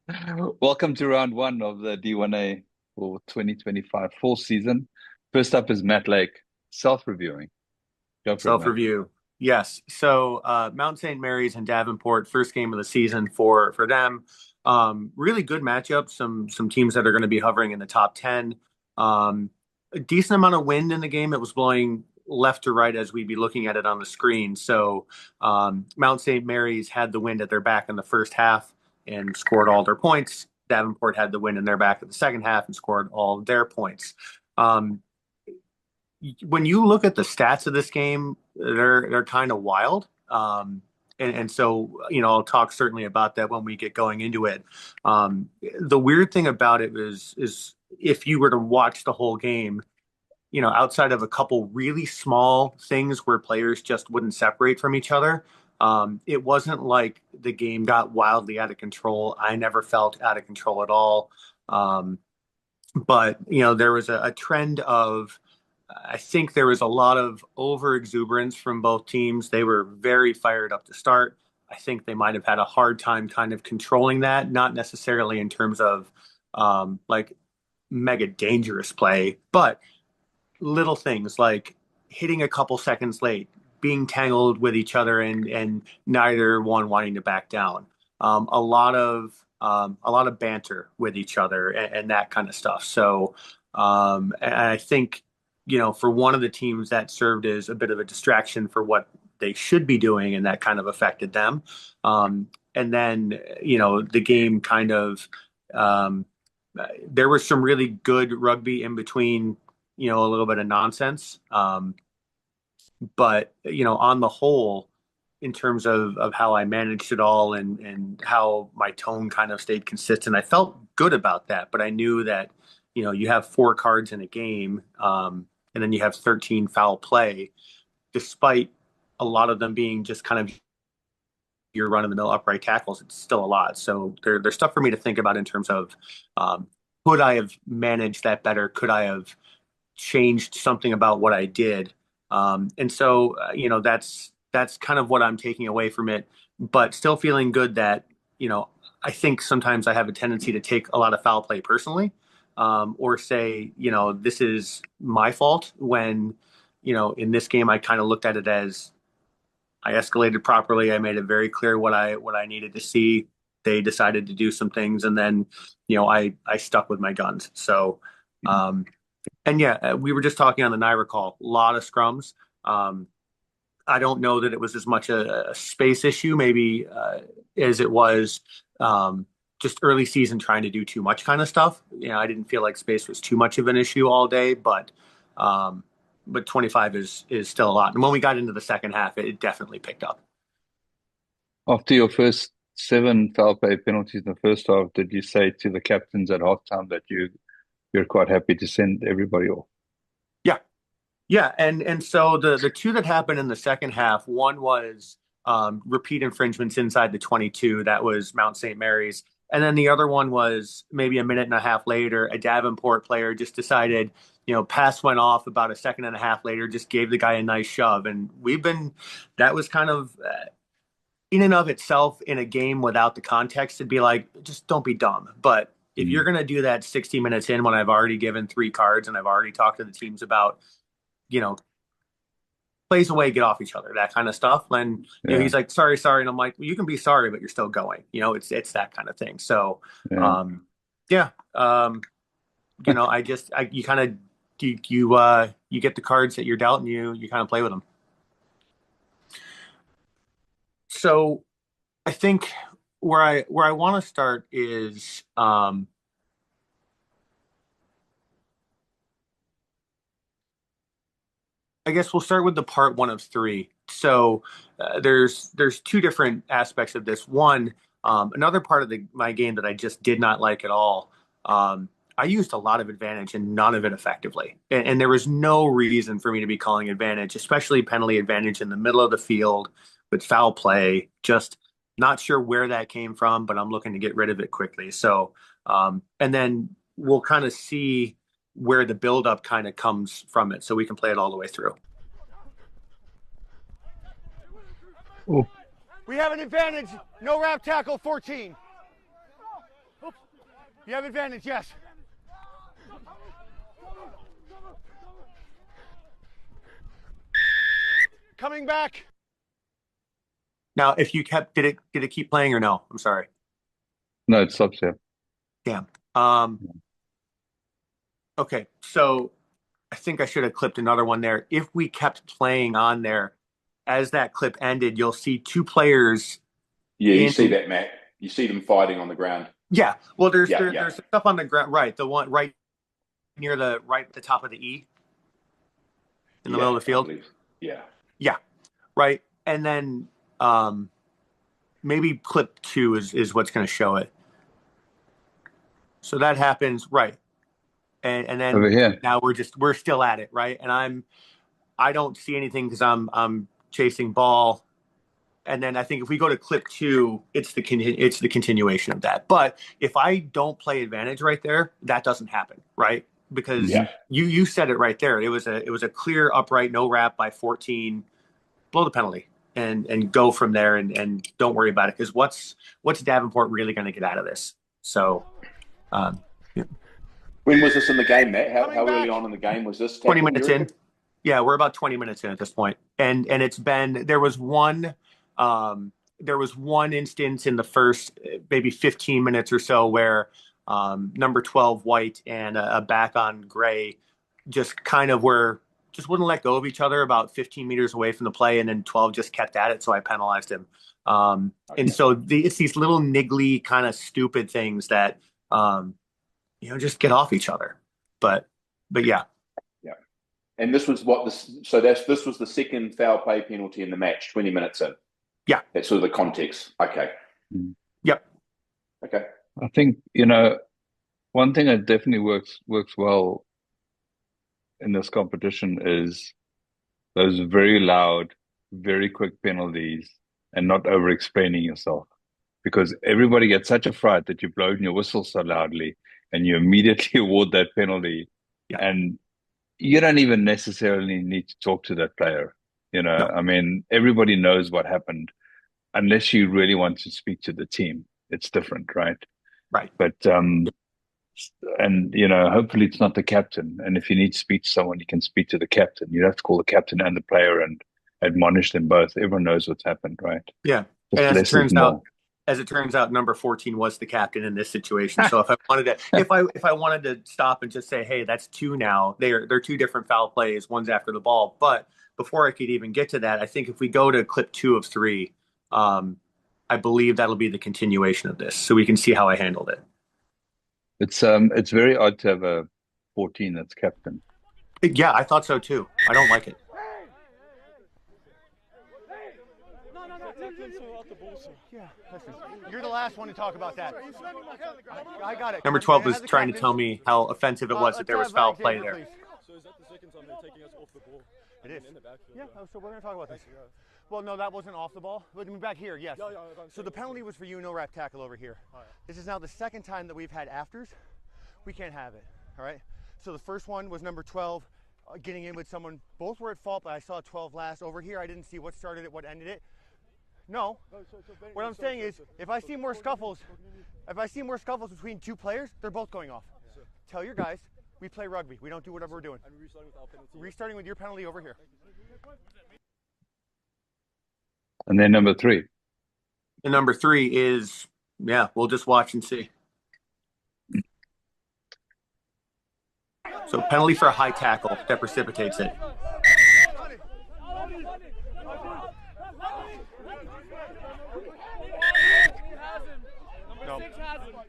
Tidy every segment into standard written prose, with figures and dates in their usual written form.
Welcome to round one of the D1A for 2025 full season. First up is Matt Lake, self-reviewing. Go for it, Matt. Self-review. Yes. So Mount St. Mary's and Davenport, first game of the season for them. Really good matchup. Some teams that are going to be hovering in the top 10. A decent amount of wind in the game. It was blowing left to right as we'd be looking at it on the screen. So Mount St. Mary's had the wind at their back in the first half and scored all their points. Davenport had the wind in their back in the second half and scored all of their points. Um, when you look at the stats of this game, they're kind of wild. And so, I'll talk certainly about that when we get going into it. The weird thing about it is if you were to watch the whole game, outside of a couple really small things where players just wouldn't separate from each other, it wasn't like the game got wildly out of control. I never felt out of control at all. But there was a trend of I think there was a lot of over exuberance from both teams. They were very fired up to start. I think they might have had a hard time kind of controlling that, not necessarily in terms of like mega dangerous play, but little things like hitting a couple seconds late, being tangled with each other, and neither one wanting to back down. A lot of banter with each other and that kind of stuff. So, and I think for one of the teams that served as a bit of a distraction for what they should be doing, and that kind of affected them. And then, the game kind of, um, there was some really good rugby in between, a little bit of nonsense. But, on the whole, in terms of how I managed it all and how my tone kind of stayed consistent, I felt good about that. But I knew that, you have four cards in a game, and then you have 13 foul play, despite a lot of them being just kind of your run of the mill upright tackles. It's still a lot. So there's stuff for me to think about in terms of could I have managed that better? Could I have changed something about what I did? And so, that's kind of what I'm taking away from it, but still feeling good that, I think sometimes I have a tendency to take a lot of foul play personally, or say, this is my fault when, in this game, I kind of looked at it as I escalated properly. I made it very clear what I needed to see. They decided to do some things, and then, I stuck with my guns. So, and yeah, we were just talking on the Naira call, a lot of scrums. Um, I don't know that it was as much a space issue, maybe as it was just early season trying to do too much kind of stuff. I didn't feel like space was too much of an issue all day, um, but 25 is still a lot. And when we got into the second half, it definitely picked up. After your first seven foul play penalties in the first half, did you say to the captains at halftime that you're quite happy to send everybody off? Yeah, yeah, and so the two that happened in the second half, one was repeat infringements inside the 22. That was Mount St. Mary's. And then the other one was maybe a minute and a half later, a Davenport player just decided, pass went off about a second and a half later, just gave the guy a nice shove. And that was kind of in and of itself in a game without the context, it'd be like, just don't be dumb. But if you're Mm. going to do that 60 minutes in when I've already given three cards and I've already talked to the teams about, you know, plays away, get off each other, that kind of stuff. And Yeah, he's like, sorry, sorry, and I'm like, well, you can be sorry, but you're still going. It's that kind of thing. So, yeah. um, yeah, I just you kind of you get the cards that you're dealt, and you kind of play with them. So I think where I want to start is I guess we'll start with the part one of three. So there's two different aspects of this. One, another part of my game that I just did not like at all. I used a lot of advantage and none of it effectively, and there was no reason for me to be calling advantage, especially penalty advantage in the middle of the field with foul play. Just not sure where that came from, but I'm looking to get rid of it quickly. So, and then we'll kind of see where the buildup kind of comes from it, so we can play it all the way through. Oh, We have an advantage. No wrap tackle 14. You have advantage, yes. Coming back. Now, if you kept, did it keep playing or no? I'm sorry. No, it stops here. Damn. Um, okay, so I think I should have clipped another one there. If we kept playing on there, as that clip ended, you'll see two players Yeah, you in. see that, Matt. You see them fighting on the ground. Yeah, well, Yeah, yeah, there's stuff on the ground, right? The one right near the right at the top of the E in the yeah, middle of the I field. believe. Yeah. Yeah, right. And then maybe clip two is what's going to show it. So that happens, right? And Over then here. now we're still at it, right? And I don't see anything because I'm chasing ball. And then I think if we go to clip two, it's the continuation of that. But if I don't play advantage right there, that doesn't happen, right? Because Yeah. you said it right there. It was a clear upright no wrap by 14. Blow the penalty and go from there and don't worry about it because what's Davenport really going to get out of this? So, yeah. When was this in the game, Matt? How Coming early back. on in the game was this? 20 Tackle, minutes you in. reckon? Yeah, we're about 20 minutes in at this point. And it's been there was one instance in the first maybe 15 minutes or so where number 12 White and a back on Gray just kind of just wouldn't let go of each other about 15 meters away from the play, and then 12 just kept at it, so I penalized him. And so it's these little niggly kind of stupid things that just get off each other. But yeah. Yeah. And this was this was the second foul play penalty in the match, 20 minutes in. Yeah. That's sort of the context. Okay. Yep. Okay. I think, one thing that definitely works well in this competition is those very loud, very quick penalties and not over explaining yourself. Because everybody gets such a fright that you're blowing your whistle so loudly and you immediately award that penalty. Yeah. And you don't even necessarily need to talk to that player. No. I mean, everybody knows what happened unless you really want to speak to the team. It's different, right? Right. But, hopefully it's not the captain. And if you need to speak to someone, you can speak to the captain. You have to call the captain and the player and admonish them both. Everyone knows what's happened, right? Yeah. Just And less is more. as it turns out, number 14 was the captain in this situation. So if I wanted to stop and just say, hey, that's two now, they're two different foul plays, one's after the ball. But before I could even get to that, I think if we go to clip 2 of 3, I believe that'll be the continuation of this, so we can see how I handled it. It's very odd to have a 14 that's captain. Yeah, I thought so too. I don't like it. Yeah, listen, you're the last one to talk about that. I got it. Number 12 was trying to tell me how offensive it was that there was foul play there. So is that the second time they're taking us off the ball? It is. In the backfield. Yeah, so we're going to talk about this. Well, no, that wasn't off the ball. But back here, yes. So the penalty was for you, no wrap tackle over here. This is now the second time that we've had afters. We can't have it, all right? So the first one was number 12 getting in with someone. Both were at fault, but I saw 12 last. Over here, I didn't see what started it, what ended it. No. What I'm saying is, if I see more scuffles between two players, they're both going off. Tell your guys, we play rugby. We don't do whatever we're doing. And restarting with our penalty. Restarting with your penalty over here. And then number 3. And number 3 is, we'll just watch and see. So penalty for a high tackle that precipitates it.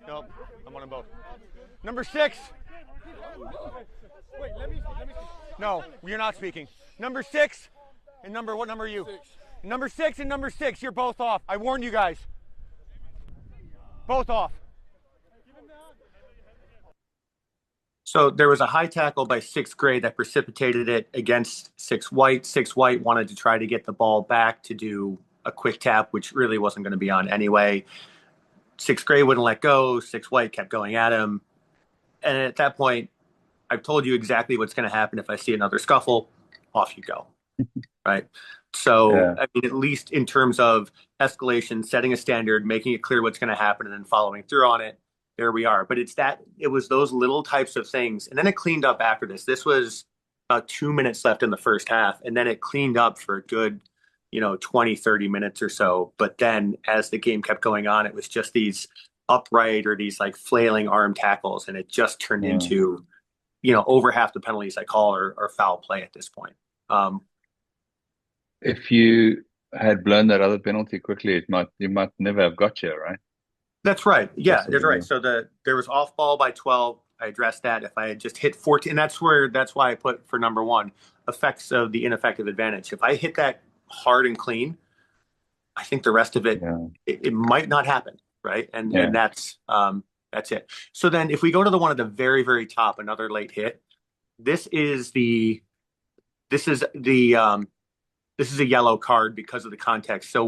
Nope. I'm on them both. Number 6. Wait, let me. No, you're not speaking. Number 6 and what number are you? 6. Number 6 and number 6, you're both off. I warned you guys. Both off. So there was a high tackle by 6th grade that precipitated it against 6 White. 6 White wanted to try to get the ball back to do a quick tap, which really wasn't going to be on anyway. 6th grade wouldn't let go. 6 White kept going at him. And at that point, I've told you exactly what's going to happen if I see another scuffle. Off you go. Right? So, Yeah. I mean, at least in terms of escalation, setting a standard, making it clear what's going to happen, and then following through on it, there we are. But it was those little types of things. And then it cleaned up after this. This was about 2 minutes left in the first half. And then it cleaned up for a good, 20, 30 minutes or so. But then as the game kept going on, it was just these upright or these like flailing arm tackles. And it just turned into, over half the penalties I call are foul play at this point. If you had blown that other penalty quickly, you might never have got you, right? That's right. Yeah, Possibly, that's right. yeah. So there was off ball by 12. I addressed that. If I had just hit 14, that's why I put for number one, effects of the ineffective advantage. If I hit that hard and clean, I think the rest of it, Yeah. it might not happen, right? And Yeah. that's it. So then if we go to the one at the very, very top, another late hit, this is a yellow card because of the context. So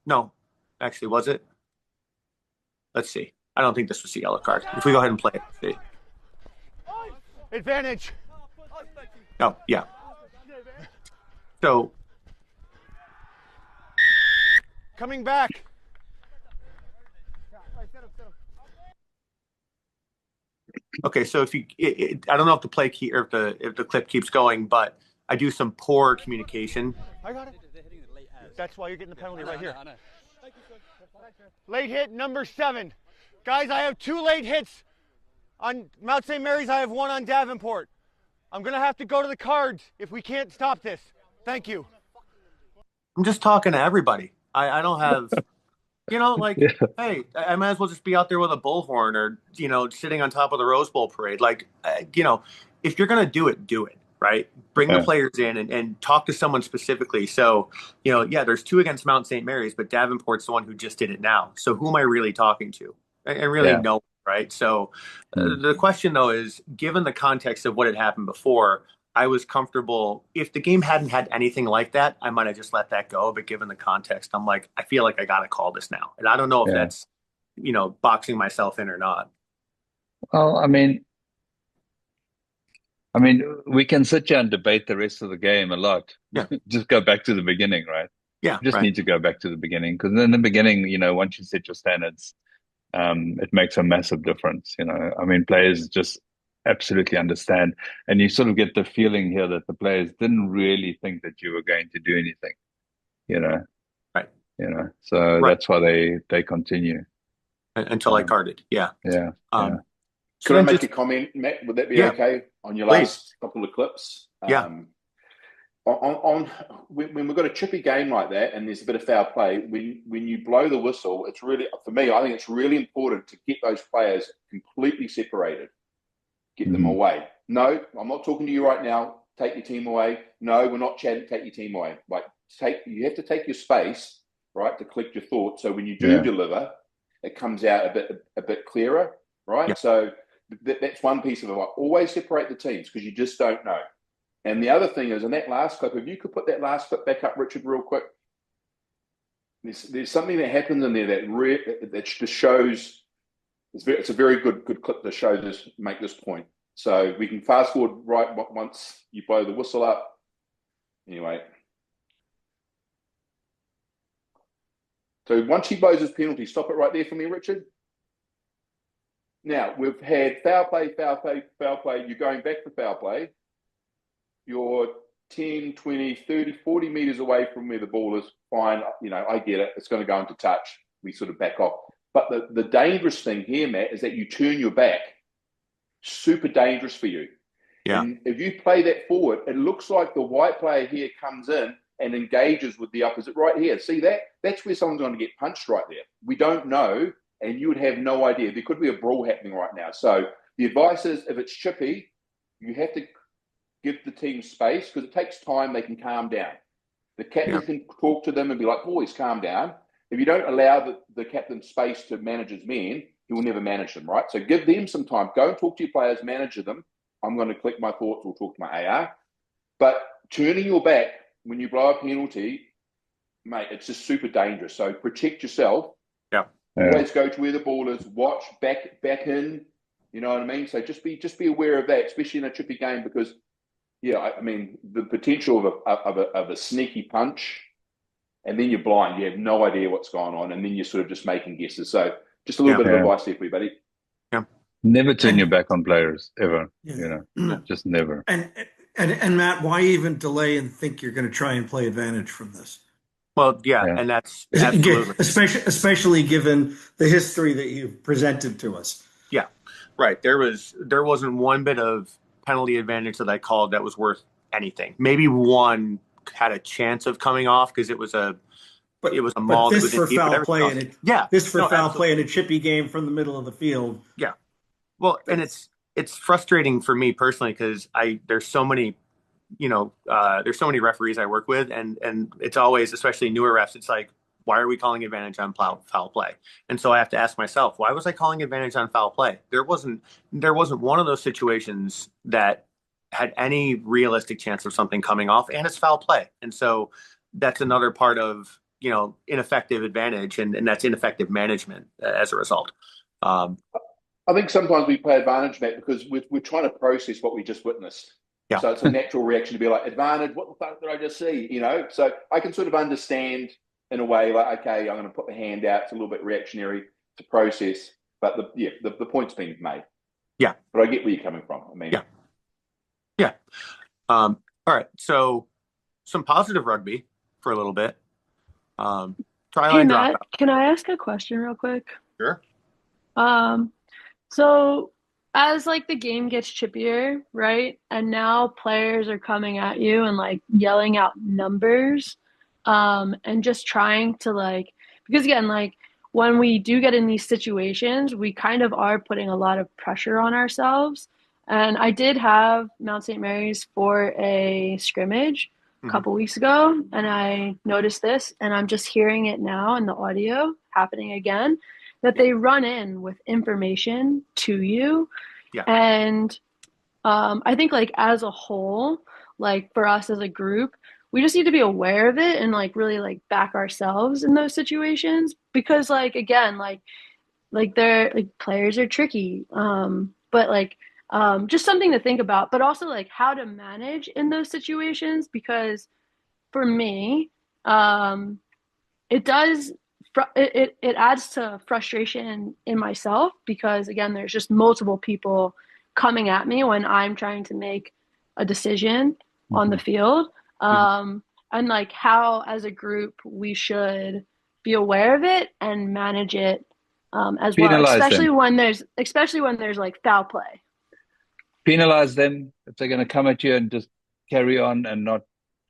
no, actually, was it? Let's see. I don't think this was a yellow card. If we go ahead and play it. See. Advantage. Oh, yeah. So Coming back. okay, so if I don't know if the play key or if the clip keeps going, but I do some poor communication. I got it. That's why you're getting the penalty right here. Late hit number 7. Guys, I have 2 late hits on Mount St. Mary's. I have 1 on Davenport. I'm going to have to go to the cards if we can't stop this. Thank you. I'm just talking to everybody. I don't have, hey, I might as well just be out there with a bullhorn or, sitting on top of the Rose Bowl parade. Like, if you're going to do it, right? Bring the players in and talk to someone specifically. So, there's 2 against Mount St. Mary's, but Davenport's the one who just did it now. So who am I really talking to? I really know, right? So the question, though, is given the context of what had happened before, I was comfortable. If the game hadn't had anything like that, I might have just let that go. But given the context, I'm like, I feel like I got to call this now. And I don't know if that's, boxing myself in or not. Well, I mean, we can sit here and debate the rest of the game a lot. Yeah. Just go back to the beginning, right? Yeah. You just need to go back to the beginning because in the beginning, once you set your standards, it makes a massive difference. Players just absolutely understand, and you sort of get the feeling here that the players didn't really think that you were going to do anything. Right. So that's why they continue until I carded. Yeah. Yeah. Could I make a comment, Matt? Would that be okay on your last couple of clips? Yeah. When we've got a chippy game like that and there's a bit of foul play, when you blow the whistle, it's really, for me, I think it's really important to get those players completely separated, get them away. No, I'm not talking to you right now. Take your team away. No, we're not chatting. Take your team away. Like you have to take your space, right, to collect your thoughts. So when you do deliver, it comes out a bit clearer, right? Yeah. So that's one piece of it. Always separate the teams because you just don't know. And the other thing is, in that last clip, if you could put that last clip back up, Richard, real quick. There's something that happens in there that just shows. It's a very good clip to show this, make this point. So we can fast forward right once you blow the whistle up. Anyway. So once he blows his penalty, stop it right there for me, Richard. Now, we've had foul play. You're going back for foul play. You're 10, 20, 30, 40 meters away from where the ball is. Fine, I get it. It's going to go into touch. We sort of back off. But the dangerous thing here, Matt, is that you turn your back. Super dangerous for you. Yeah. And if you play that forward, it looks like the white player here comes in and engages with the opposite right here. See that? That's where someone's going to get punched right there. We don't know, and you would have no idea. There could be a brawl happening right now. So the advice is, if it's chippy, you have to give the team space because it takes time. They can calm down. The captain can talk to them and be like, boys, calm down. If you don't allow the captain space to manage his men, he will never manage them, right? So give them some time. Go and talk to your players, manage them. I'm going to collect my thoughts. We'll talk to my AR. But turning your back when you blow a penalty, mate, it's just super dangerous. So protect yourself. Yeah. Always go to where the ball is. Watch back in. You know what I mean? So just be aware of that, especially in a trippy game, because the potential of a sneaky punch, and then you're blind. You have no idea what's going on, and then you're sort of just making guesses. So Just a little Yeah. bit of Yeah. advice there for you, buddy. Yeah. Never turn your And back on players ever, yeah. just never. And Matt, why even delay and think you're going to try and play advantage from this? Well, yeah, Yeah. and that's absolutely. Especially given the history that you've presented to us. Yeah, right. There wasn't one bit of penalty advantage that I called that was worth anything. Maybe one had a chance of coming off because it was a But maul that was in deep, but everything else. Yeah, no, foul play absolutely. in a chippy game from the middle of the field. Yeah. Well, and it's frustrating for me personally because I there's so many there's so many referees I work with, and it's always, especially newer refs, it's like, why are we calling advantage on foul play? And so I have to ask myself, why was I calling advantage on foul play? There wasn't one of those situations that had any realistic chance of something coming off, and it's foul play. And so that's another part of ineffective advantage, and that's ineffective management as a result. Um, I think sometimes we play advantage, Matt, because we're trying to process what we just witnessed. yeah, So it's a natural reaction to be like, advantage, what the fuck did I just see? So I can sort of understand in a way, like, okay, I'm going to put the hand out. It's a little bit reactionary to process, but the point's been made. yeah, But I get where you're coming from. I mean, yeah, yeah. All right, so some positive rugby for a little bit. Try Hey line Matt, dropout. can I ask a question real quick? Sure. Um, so as like the game gets chippier, right? And now players are coming at you and like yelling out numbers, and just trying to like because again, like when we do get in these situations, we kind of are putting a lot of pressure on ourselves. And I did have Mount St. Mary's for a scrimmage a Mhm. couple weeks ago, and I noticed this, and I'm just hearing it now in the audio happening again that they run in with information to you. Yeah. And I think, like, as a whole, like for us as a group, we just need to be aware of it and like really like back ourselves in those situations because, like, again, like they're like players are tricky. But like just something to think about, but also like how to manage in those situations because for me, um, it does it adds to frustration in myself because again there's just multiple people coming at me when I'm trying to make a decision on the Mhm. field, Mhm. and like how as a group we should be aware of it and manage it, as well, Penalize them. especially when there's like foul play. Penalize them if they're going to come at you and just carry on and not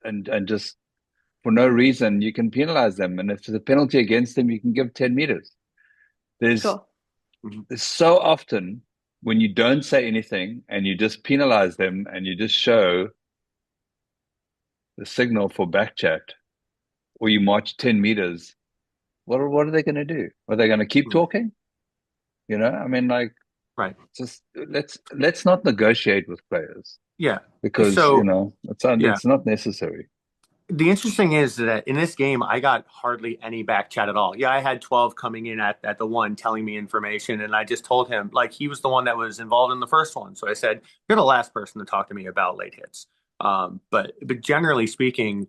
and just for no reason. You can penalize them, and if there's a penalty against them, you can give 10 meters. There's Cool. Mhm. there's so often when you don't say anything and you just penalize them and you just show the signal for back chat, or you march 10 meters. What are they going to do? Are they going to keep Mhm. talking? I mean, like, Right. just let's not negotiate with players Yeah. because So yeah. it's not necessary. The interesting is that in this game, I got hardly any back chat at all. Yeah, I had 12 coming in at the one telling me information, and I just told him, like, he was the one that was involved in the first one. So I said, you're the last person to talk to me about late hits. But generally speaking,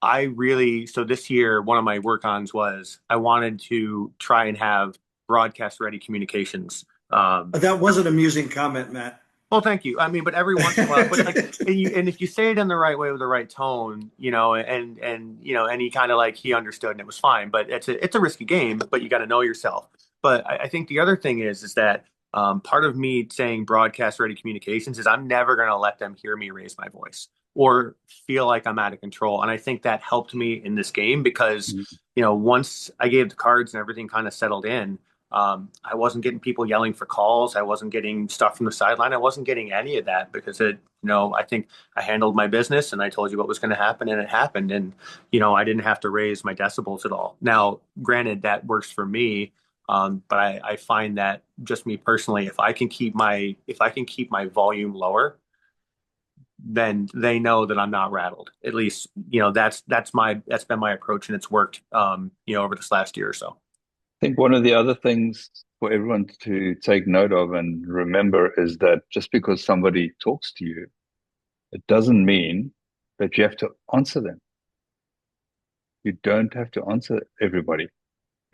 so this year, one of my work-ons was I wanted to try and have broadcast-ready communications. That was an amusing comment, Matt. Well, thank you. I mean, but every once in a while, but like, and if you say it in the right way with the right tone, and he kind of like he understood and it was fine. But it's a risky game, but you got to know yourself. But I think the other thing is that part of me saying broadcast ready communications is I'm never going to let them hear me raise my voice or feel like I'm out of control. And I think that helped me in this game because once I gave the cards and everything kind of settled in. I wasn't getting people yelling for calls. I wasn't getting stuff from the sideline. I wasn't getting any of that because I think I handled my business and I told you what was going to happen and it happened. And, I didn't have to raise my decibels at all. Now, granted, that works for me. But I find that just me personally, if I can keep my volume lower, then they know that I'm not rattled. At least, that's been my approach and it's worked, over this last year or so. I think one of the other things for everyone to take note of and remember is that just because somebody talks to you, it doesn't mean that you have to answer them. You don't have to answer everybody.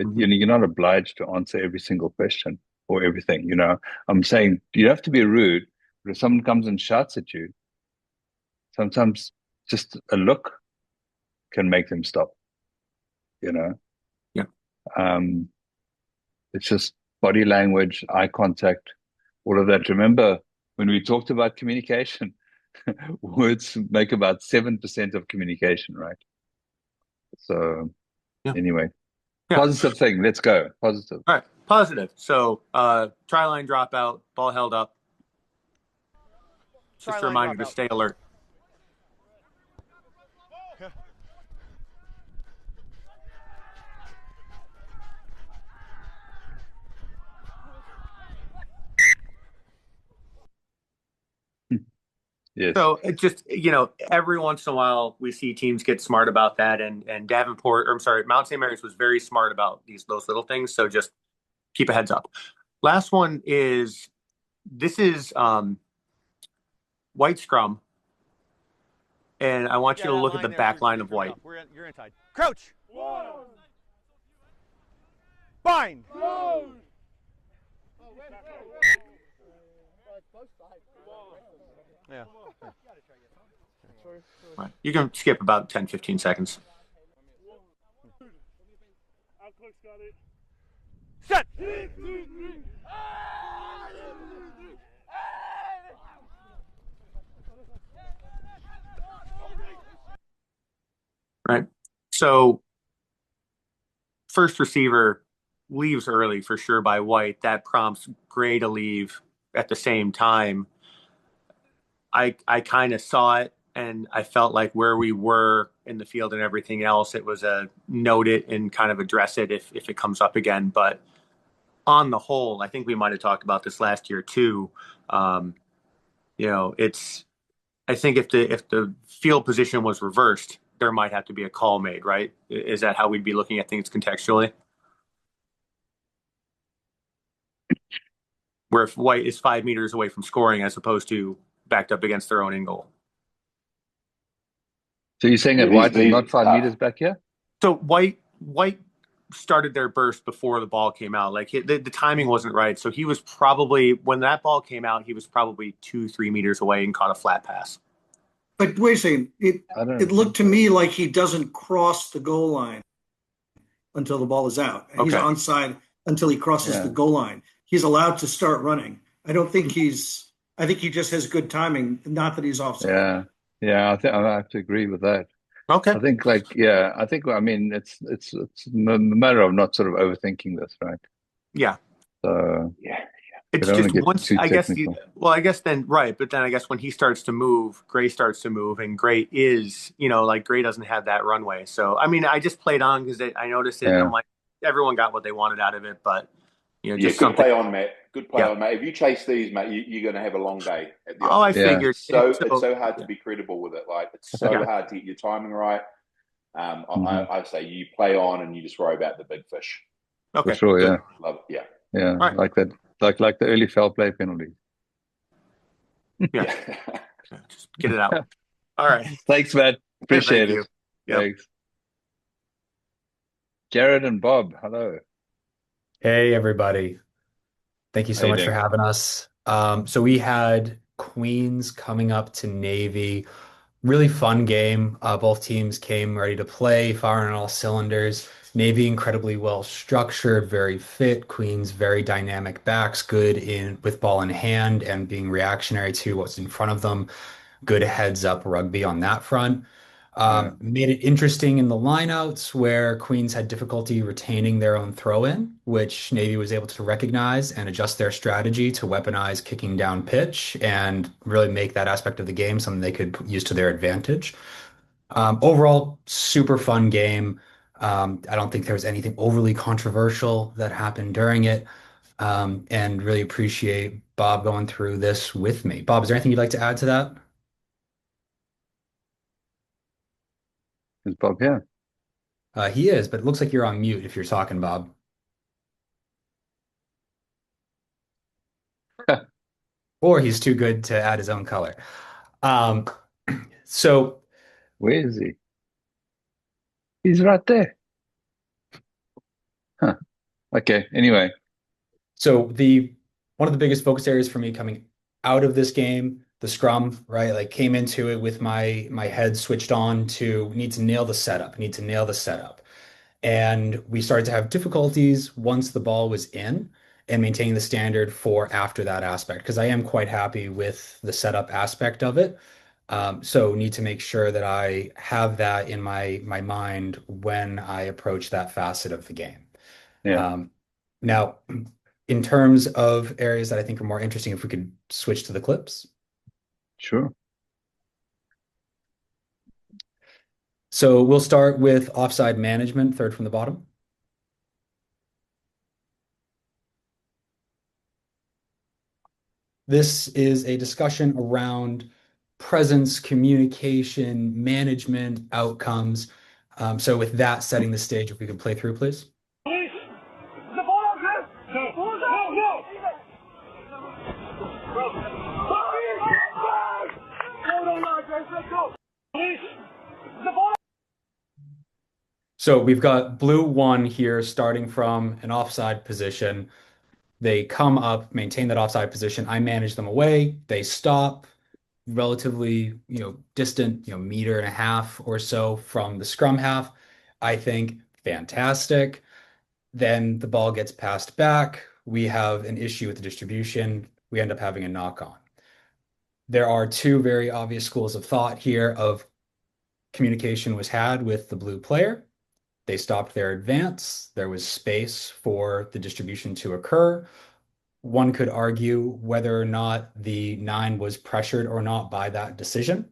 Mhm. You're not obliged to answer every single question or everything, you know. I'm saying you have to be rude, but if someone comes and shouts at you, sometimes just a look can make them stop, you know. Yeah. Um, it's just body language, eye contact, all of that. Remember when we talked about communication, words make about 7% of communication, right? So Yeah. anyway, Yeah. positive thing. Let's go. Positive. All right. Positive. So, try line dropout, ball held up. Try Just a line reminder to dropout. stay alert. Yes. So it just, every once in a while we see teams get smart about that, and Davenport, or I'm sorry, Mount St. Mary's was very smart about those little things. So just keep a heads up. Last one is this is white scrum, and I want you Yeah, to that look at line the there back line threw of me white. off. You're inside. Crouch. Bind. Yeah. Right. You can skip about 10, 15 seconds. Set. Right. So first receiver leaves early for sure by white. That prompts Gray to leave at the same time. I kind of saw it, and I felt like where we were in the field and everything else, it was a note it and kind of address it if it comes up again. But on the whole, I think we might have talked about this last year too. Um, it's I think if the field position was reversed, there might have to be a call made, right? Is that how we'd be looking at things contextually? Where if White is 5 meters away from scoring as opposed to backed up against their own in goal. So you're saying Yeah, that White is these not are five tough. meters back here? So White started their burst before the ball came out. Like the timing wasn't right. So he was probably when that ball came out, he was probably 2, 3 meters away and caught a flat pass. But wait a second, I it don't think looked to so. me like he doesn't cross the goal line until the ball is out. He's Okay. onside until he crosses the Yeah. goal line. He's allowed to start running. I don't think he's. I think he just has good timing. Not that he's offside. Yeah. Yeah. I think I have to agree with that. Okay. I think yeah, I mean, it's a matter of not sort of overthinking this, right? Yeah. So Yeah. we It's don't want just to get once too I guess technical. well, I guess then right, but then I guess when he starts to move, Gray starts to move, and Gray is, like Gray doesn't have that runway. So I mean, I just played on because I noticed it, and I'm Yeah. like, everyone got what they wanted out of it, but Yeah, just good something. play on, Matt. Good play Yeah. on, Matt. If you chase these, mate, you're going to have a long day at the Oh, I office. Yeah. figured. It's So so hard to yeah, be credible with it. Like it's so yeah, hard to get your timing right. Hmm. I say you play on and you just worry about the big fish. For okay, sure. good. Yeah. Love it. Yeah, Yeah. All right, Like that. Like the early foul play penalty. yeah, yeah. just get it out. All right, Thanks, man. thank Appreciate you. it. Yep. Thanks. Jared and Bob. Hello. Hey, everybody. Thank you How so you much for doing? having us. So we had Queens coming up to Navy. Really fun game. Both teams came ready to play, firing on all cylinders. Navy incredibly well structured, very fit. Queens very dynamic backs, good in with ball in hand and being reactionary to what's in front of them. Good heads up rugby on that front. Yeah. Made it interesting in the lineouts where Queens had difficulty retaining their own throw in, which Navy was able to recognize and adjust their strategy to weaponize kicking down pitch and really make that aspect of the game something they could use to their advantage. Overall, super fun game. I don't think there was anything overly controversial that happened during it. And really appreciate Bob going through this with me. Bob, is there anything you'd like to add to that? Is Bob here? He is, but it looks like you're on mute if you're talking, Bob. Or he's too good to add his own color. Um, so Where is he? He's right there. Huh. Okay. Anyway, So the one of the biggest focus areas for me coming out of this game, the scrum, right? Like came into it with my head switched on to need to nail the setup, need to nail the setup. And we started to have difficulties once the ball was in and maintaining the standard for after that aspect, because I am quite happy with the setup aspect of it. So need to make sure that I have that in my mind when I approach that facet of the game. yeah, Now, in terms of areas that I think are more interesting, if we could switch to the clips. sure. So we'll start with offside management, third from the bottom. This is a discussion around presence, communication, management, outcomes. So with that setting the stage, if we could play through, please. So we've got blue one here starting from an offside position. They come up, maintain that offside position. I manage them away. They stop relatively, distant, meter and a half or so from the scrum half. I think fantastic. Then the ball gets passed back. We have an issue with the distribution. We end up having a knock on. There are two very obvious schools of thought here of communication was had with the blue player. They stopped their advance. There was space for the distribution to occur. One could argue whether or not the nine was pressured or not by that decision.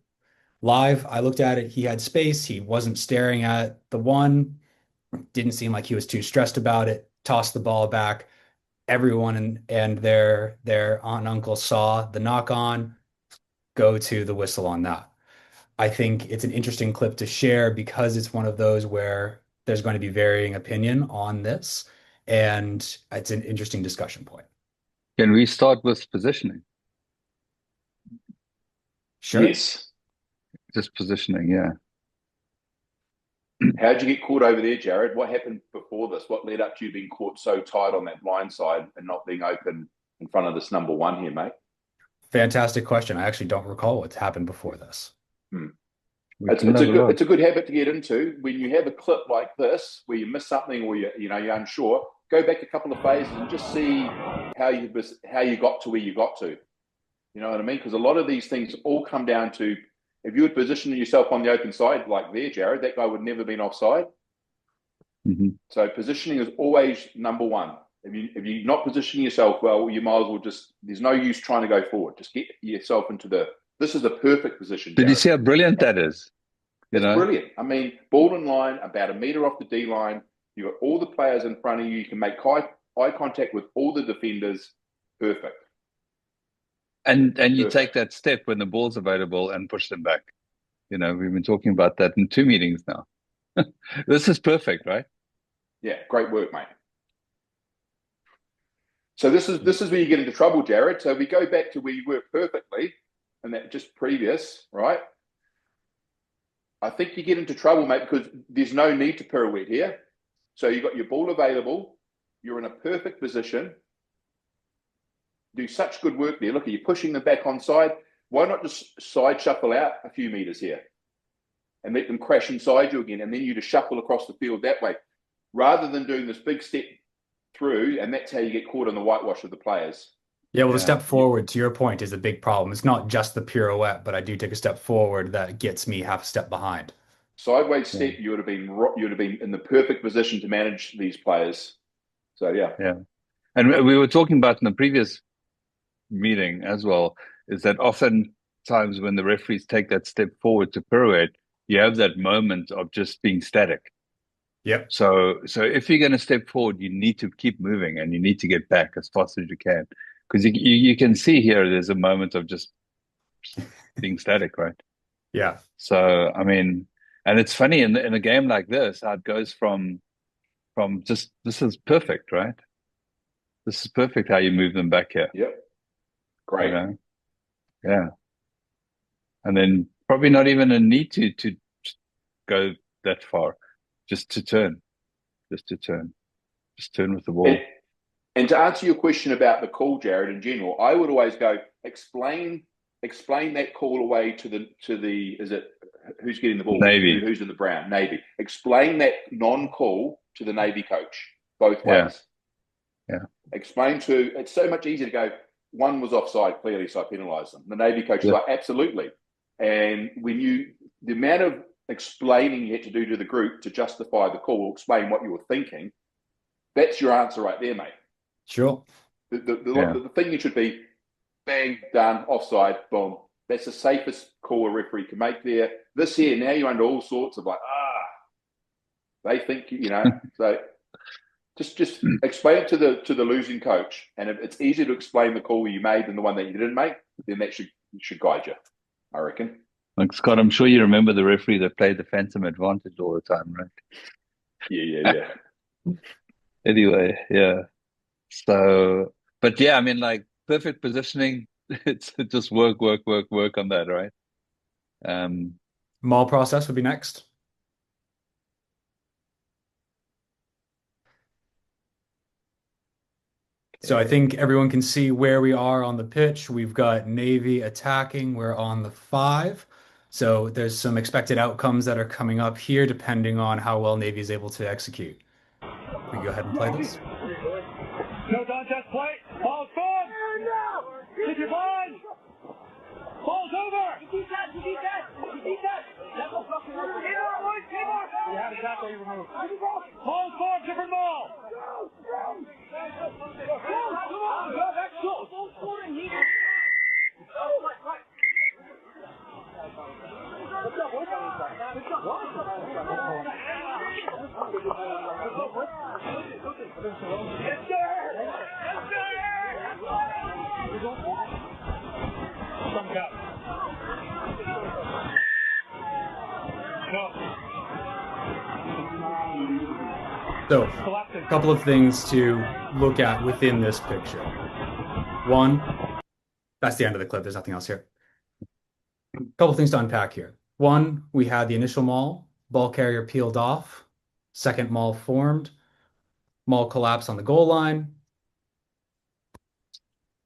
Live, I looked at it. He had space. He wasn't staring at the one. Didn't seem like he was too stressed about it. Tossed the ball back. Everyone and their aunt and uncle saw the knock on. Go to the whistle on that. I think it's an interesting clip to share because it's one of those where there's going to be varying opinion on this, and it's an interesting discussion point. Can we start with positioning? Sure. Yes. Just positioning, yeah. How'd you get caught over there, Jared? What happened before this? What led up to you being caught so tight on that blind side and not being open in front of this number one here, mate? Fantastic question. I actually don't recall what's happened before this. We can have a look. It's a good habit to get into when you have a clip like this where you miss something or you're unsure. Go back a couple of phases and just see how you got to where you got to. You know what I mean? Because a lot of these things all come down to if you had positioned yourself on the open side like there, Jared, that guy would never have been offside. Mm-hmm. So positioning is always number one. If you're not positioning yourself well, you might as well there's no use trying to go forward. Just get yourself this is the perfect position, Did Jared. you see how brilliant that is? It's brilliant. I mean, ball in line, about a meter off the D line. You've got all the players in front of you. You can make eye contact with all the defenders. Perfect. And you take that step when the ball's available and push them back. We've been talking about that in 2 meetings now. This is perfect, right? Yeah, great work, mate. So this is where you get into trouble, Jared. So we go back to where you work perfectly, and that just previous, right? I think you get into trouble, mate, because there's no need to pirouette here. So you've got your ball available. You're in a perfect position. Do such good work there. Look, you're pushing them back onside. Why not just side shuffle out a few meters here and let them crash inside you again, and then you just shuffle across the field that way, rather than doing this big step through, and that's how you get caught in the whitewash of the players. Yeah, well, the step forward, to your point, is a big problem. It's not just the pirouette, but I do take a step forward that gets me half a step behind. Sideways step, you would have been in the perfect position to manage these players. So yeah. And we were talking about in the previous meeting as well, is that often times when the referees take that step forward to pirouette, you have that moment of just being static. Yep. So if you're going to step forward, you need to keep moving and you need to get back as fast as you can, because you can see here there's a moment of just being static, right? Yeah. So I mean, and it's funny in a game like this how it goes from just this is perfect, right? This is perfect how you move them back here. Yep. Great. Yeah. And then probably not even a need to go that far, just to turn. Just turn with the And, ball. and to answer your question about the call, Jared, in general, I would always go explain that call away to the is it who's getting the ball? Navy. Who's in the Brown? Navy. Explain that non-call to the Navy coach both Yeah. ways. Yeah. Explain to it's so much easier to go, one was offside clearly, so I penalised them. The Navy coach is Yeah. like, absolutely. And the amount of explaining you had to do to the group to justify the call, explain what you were thinking, that's your answer right there, mate. Sure. The thing you should be, bang, done, offside, boom. That's the safest call a referee can make there. This here, now you're under all sorts of like, they think, so just explain it to the losing coach. And if it's easier to explain the call you made than the one that you didn't make, then that should guide you, I reckon. Like Scott, I'm sure you remember the referee that played the phantom advantage all the time, right? Yeah. Anyway, yeah. So, but yeah, I mean, like perfect positioning. It's just work on that, right? Mall process would be next. So I think everyone can see where we are on the pitch. We've got Navy attacking. We're on the 5. So there's some expected outcomes that are coming up here depending on how well Navy is able to execute. We go ahead and play this. No contest play. Ball's gone. Keep your mind. Ball's over. You keep that. You had a tackle you removed. Ball's gone. Different ball. Come on. That's close. So, a couple of things to look at within this picture. One, that's the end of the clip. There's nothing else here. A couple of things to unpack here. One, we had the initial maul, ball carrier peeled off, second maul formed, maul collapse on the goal line,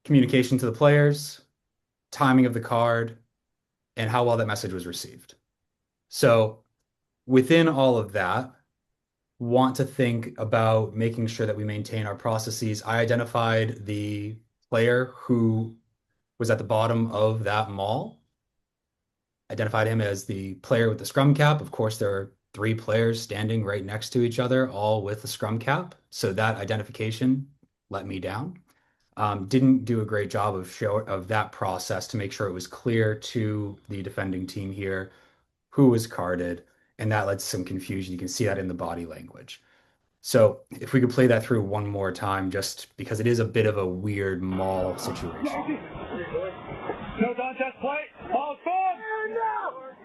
communication to the players, timing of the card, and how well that message was received. So within all of that, want to think about making sure that we maintain our processes. I identified the player who was at the bottom of that maul, identified him as the player with the scrum cap. Of course, there are 3 players standing right next to each other, all with the scrum cap. So that identification let me down. Didn't do a great job of that process to make sure it was clear to the defending team here who was carded, and that led to some confusion. You can see that in the body language. So if we could play that through one more time, just because it is a bit of a weird maul situation. No contest play. Ball's gone.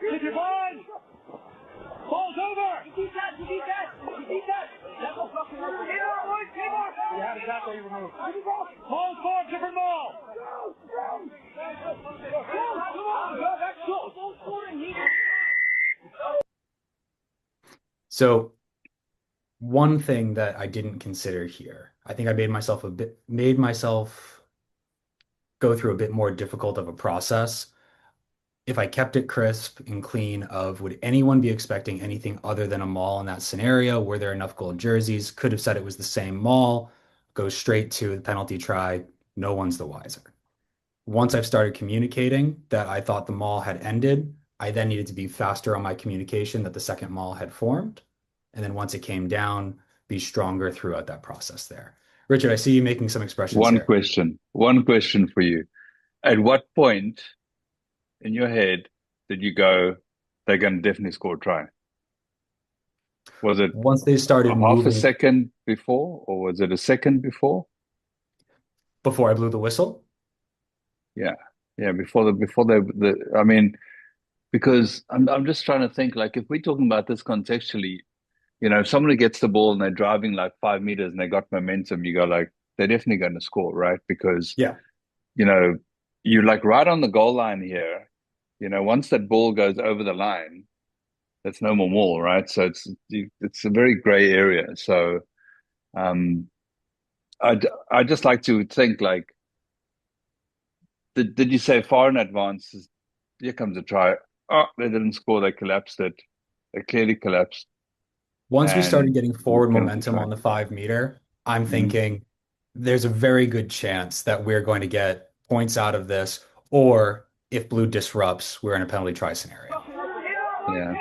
Keep your mind. Ball's over. You keep that. You had a tackle you removed. Ball's gone. Different ball. Come on. That's close. So one thing that I didn't consider here, I think I made myself go through a bit more difficult of a process. If I kept it crisp and clean of would anyone be expecting anything other than a maul in that scenario? Were there enough gold jerseys? Could have said it was the same maul, go straight to the penalty try. No one's the wiser. Once I've started communicating that I thought the maul had ended, I then needed to be faster on my communication that the second maul had formed. And then once it came down, be stronger throughout that process there. Richard, I see you making some expressions One there. question for you. At what point in your head did you go, they're going to definitely score a try? Was it Once they started half moving a second before, or was it a second before? before I blew the whistle? Yeah, before I mean, because I'm just trying to think, like, if we're talking about this contextually, if somebody gets the ball and they're driving like 5 meters and they got momentum, you go like, they're definitely going to score, right? Because Yeah. you're like right on the goal line here. Once that ball goes over the line, that's no more maul, right? So it's a very gray area. So Um, I just like to think like, did you say far in advance? Here comes a try. Oh, they didn't score. They collapsed it. They clearly collapsed, Once we started and getting forward penalty momentum try. on the 5 meter, I'm Mm. thinking there's a very good chance that we're going to get points out of this, or if blue disrupts, we're in a penalty try scenario. Yeah.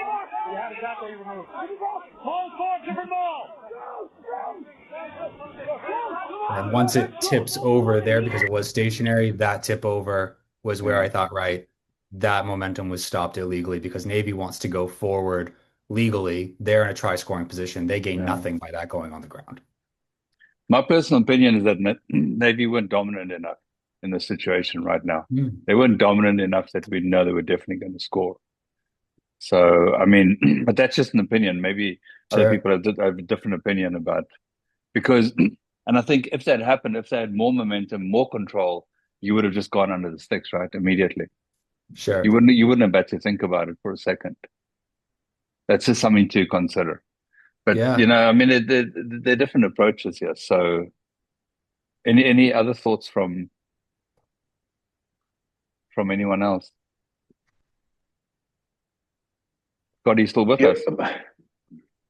And then once it tips over there, because it was stationary, that tip over was where Yeah. I thought, right, that momentum was stopped illegally because Navy wants to go forward legally. They're in a try scoring position. They gain Yeah. nothing by that going on the ground. My personal opinion is that Navy weren't dominant enough in the situation right now. Mm. They weren't dominant enough that we know they were definitely going to score. So, I mean, but that's just an opinion. Maybe other Sure. people have a different opinion about because, and I think if that happened, if they had more momentum, more control, you would have just gone under the sticks, right? Immediately. Sure. You wouldn't have had to think about it for a second. That's just something to consider. But, Yeah. I mean, there are different approaches here. So, any other thoughts from anyone else? God, he's still with Yeah, us.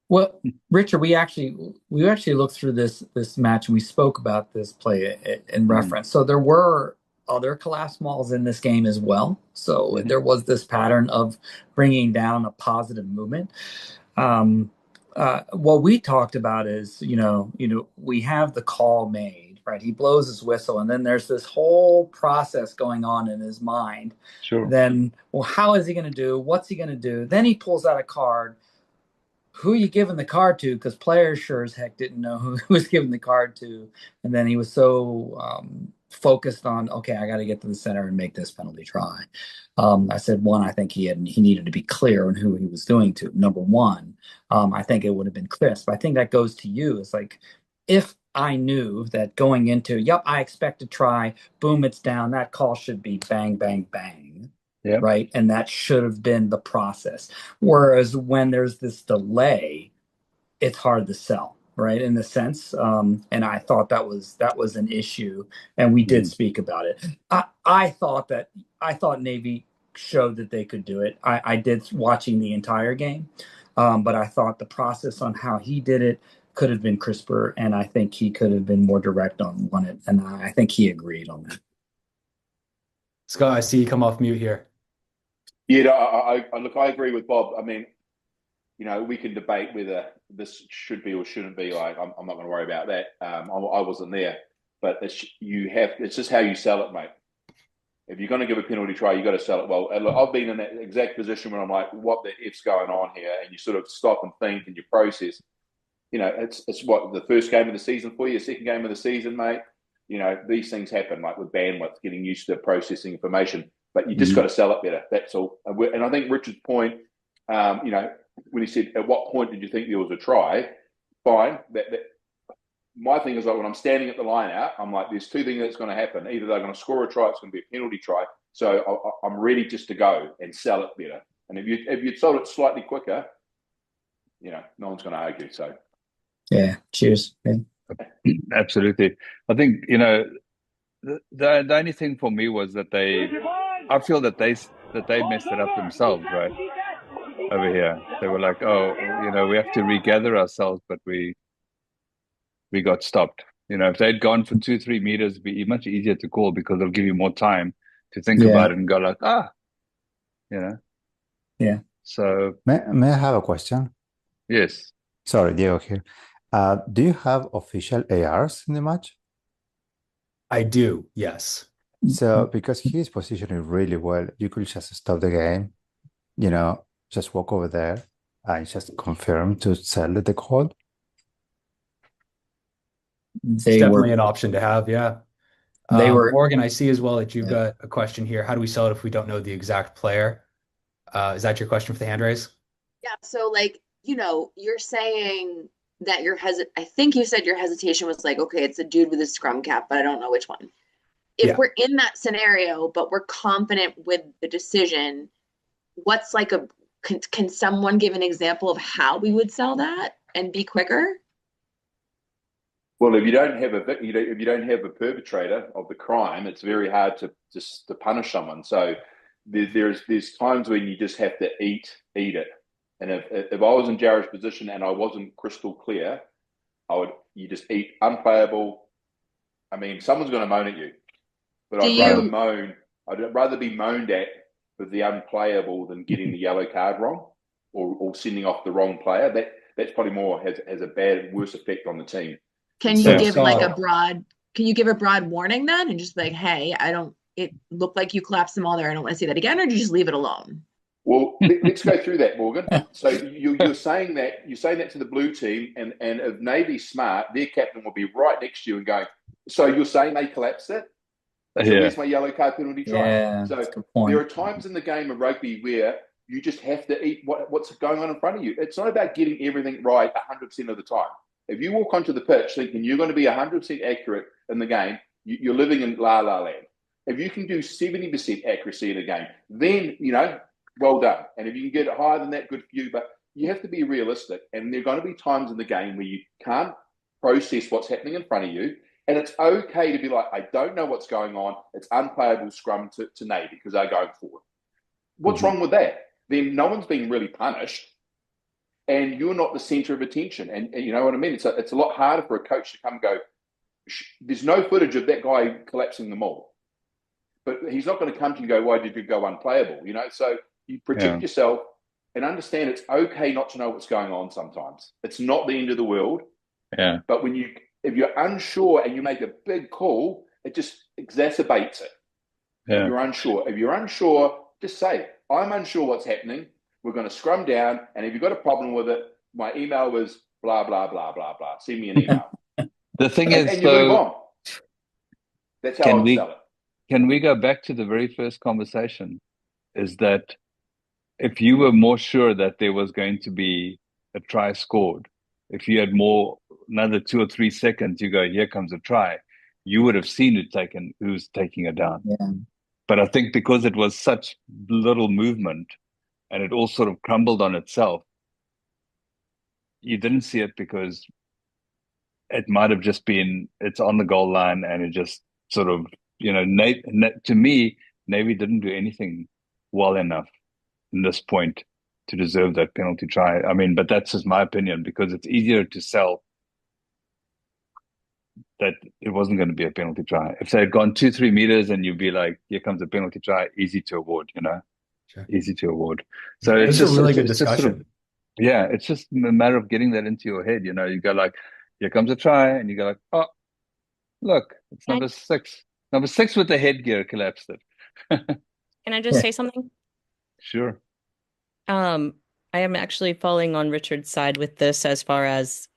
Well, Richard, we actually looked through this match and we spoke about this play in Mm, reference. So there were other collapse malls in this game as well. So mhm. there was this pattern of bringing down a positive movement. Um, what we talked about is, we have the call made, right? He blows his whistle, and then there's this whole process going on in his mind. Sure. Then, well, how is he going to do? What's he going to do? Then he pulls out a card. Who are you giving the card to? Because players sure as heck didn't know who he was giving the card to. And then he was so focused on, okay, I got to get to the center and make this penalty try. I said, one, I think he needed to be clear on who he was doing to. Number one, I think it would have been crisp. I think that goes to you. It's like, if I knew that going into, yep, I expect to try, boom, it's down, that call should be bang, bang, bang, Yeah. right? And that should have been the process. Whereas when there's this delay, it's hard to sell, right? In the sense, and I thought that was an issue, and we did Mm. speak about it. I thought Navy showed that they could do it. I did watching the entire game, but I thought the process on how he did it could have been crisper, and I think he could have been more direct on it, and I think he agreed on that. Scott, I see you come off mute here. Yeah, look, I agree with Bob. I mean, we can debate whether this should be or shouldn't be. Like, I'm not going to worry about that. I wasn't there, but it's just how you sell it, mate. If you're going to give a penalty try, you got to sell it well. And look, I've been in that exact position where I'm like, what the F's going on here? And you sort of stop and think and you process. It's what the first game of the season for you, second game of the season, mate. These things happen, like with bandwidth, getting used to processing information. But you just got to sell it better. That's all. And I think Richard's point, when he said, "At what point did you think there was a try?" Fine. My thing is, like, when I'm standing at the line out, I'm like, "There's two things that's going to happen. Either they're going to score a try, it's going to be a penalty try. So I'm ready just to go and sell it better. And if you'd sold it slightly quicker, no one's going to argue. So Yeah. Cheers. Yeah. Absolutely. I think, the only thing for me was that I feel that they messed it up themselves, right? Over here. They were like, oh, we have to regather ourselves, but we got stopped. If they'd gone for 2-3 meters, it'd be much easier to call because they'll give you more time to think Yeah. about it and go like, you know. Yeah. So May I have a question? yes. Sorry, Diego here. Do you have official ARs in the match? I do, yes. So because he's positioning really well, you could just stop the game, just walk over there and just confirm to sell the call. It's They definitely were an option to have, yeah. they were Morgan, I see as well that you've yeah. got a question here. How do we sell it if we don't know the exact player? Is that your question for the hand raise? Yeah, so you're saying that I think you said your hesitation was like, okay, it's a dude with a scrum cap, but I don't know which one. If Yeah. we're in that scenario, but we're confident with the decision, what's like can someone give an example of how we would sell that and be quicker? Well, if you don't have if you don't have a perpetrator of the crime, it's very hard to just to punish someone. So there's times when you just have to eat it. And if I was in Jared's position and I wasn't crystal clear, you just eat unplayable. I mean, someone's going to moan at you, but I'd rather be moaned at with the unplayable than getting the yellow card wrong or sending off the wrong player. That's probably has a worse effect on the team. Can you give like can you give a broad warning then and just like, hey, it looked like you collapsed them all there. I don't want to see that again, or do you just leave it alone? Well, let's go through that, Morgan. So you're saying that to the blue team, and if Navy's smart, their captain will be right next to you and going, so you're saying they collapsed it? So where's my yellow card penalty try? Yeah, so there are times in the game of rugby where you just have to eat what's going on in front of you. It's not about getting everything right 100% of the time. If you walk onto the pitch thinking you're going to be 100% accurate in the game, you're living in la-la land. If you can do 70% accuracy in a game, then, well done. And if you can get higher than that, good for you. But you have to be realistic. And there are going to be times in the game where you can't process what's happening in front of you. And it's okay to be like, I don't know what's going on. It's unplayable scrum to Navy because they're going forward. What's wrong with that? Then no one's being really punished. And you're not the center of attention. And you know what I mean? It's a lot harder for a coach to come and go, there's no footage of that guy collapsing them all. But he's not going to come to you and go, why did you go unplayable? So you protect yourself and understand it's okay not to know what's going on sometimes. It's not the end of the world. Yeah. But if you're unsure and you make a big call, it just exacerbates it. Yeah. If you're unsure, just say it. I'm unsure what's happening. We're going to scrum down. And if you've got a problem with it, my email was blah, blah, blah, blah, blah. Send me an email. The thing is, and you move on. That's how I'd sell it. Can we go back to the very first conversation? Is that if you were more sure that there was going to be a try scored, if you had another 2 or 3 seconds, you go, here comes a try, you would have seen who's taking it down. Yeah. But I think because it was such little movement and it all sort of crumbled on itself, you didn't see it because it might have just been, it's on the goal line and it just sort of, to me, Navy didn't do anything well enough in this point to deserve that penalty try. I mean, but that's just my opinion because it's easier to sell that it wasn't going to be a penalty try. If they had gone 2-3 meters and you'd be like, here comes a penalty try, easy to award, Sure. Easy to award. So it's just a really good discussion. It's just a matter of getting that into your head. You go like, here comes a try, and you go like, oh, look, it's number 6. Number 6 with the headgear collapsed it. Can I just say something? Sure. I am actually falling on Richard's side with this as far as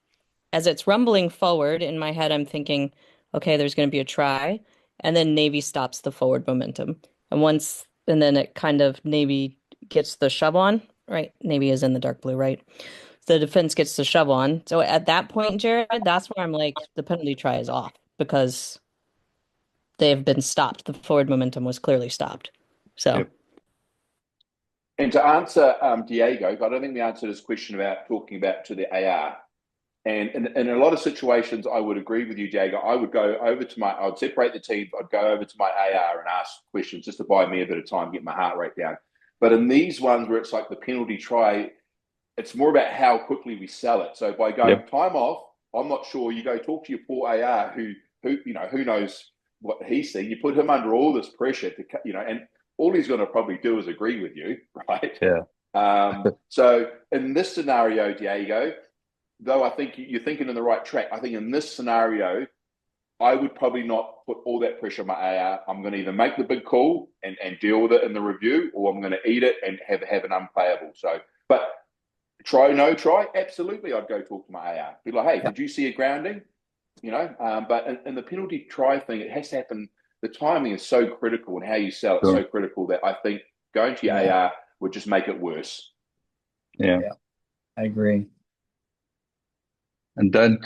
it's rumbling forward. In my head, I'm thinking, okay, there's going to be a try, and then Navy stops the forward momentum. And then it kind of Navy gets the shove on, right? Navy is in the dark blue, right? The defense gets the shove on. So at that point, Jared, that's where I'm like, the penalty try is off because they have been stopped. The forward momentum was clearly stopped. So. Yep. And to answer Diego, I don't think we answered his question about talking about to the AR. And in a lot of situations, I would agree with you, Diego. I would go over to I'd separate the teams. I'd go over to my AR and ask questions just to buy me a bit of time, get my heart rate down. But in these ones where it's like the penalty try, it's more about how quickly we sell it. So by going time off, I'm not sure. You go talk to your poor AR who knows what he's seen. You put him under all this pressure and all he's going to probably do is agree with you, right? Yeah. So in this scenario, Diego, though I think you're thinking in the right track, I think in this scenario, I would probably not put all that pressure on my AR. I'm going to either make the big call and deal with it in the review, or I'm going to eat it and have an unplayable. So, but try, no try, absolutely, I'd go talk to my AR. Be like, hey, did you see a grounding? But in the penalty try thing, it has to happen. The timing is so critical, and how you sell it is so critical that I think going to your AR would just make it worse. Yeah, I agree. And don't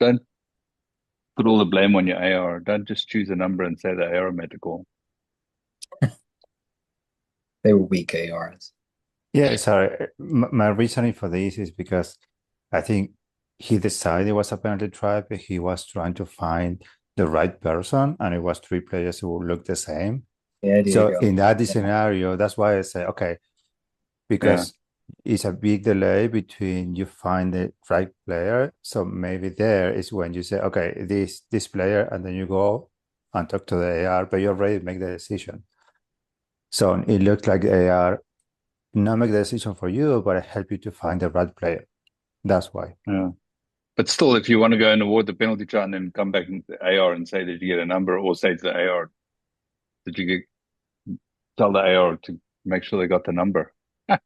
put all the blame on your AR. Don't just choose a number and say the AR made the call. They were weak ARs. Yeah, sorry. My reasoning for this is because I think he decided it was a penalty try, but he was trying to find the right person, and it was three players who looked the same. Yeah, So Diego. in that scenario, that's why I say, okay, because it's a big delay between you find the right player. So maybe there is when you say, okay, this player, and then you go and talk to the AR, but you already make the decision. So it looked like the AR not make the decision for you, but help you to find the right player. That's why. Yeah. But still, if you want to go and award the penalty try and then come back to the AR and say, did you get a number, or say to the AR, did you tell the AR to make sure they got the number? For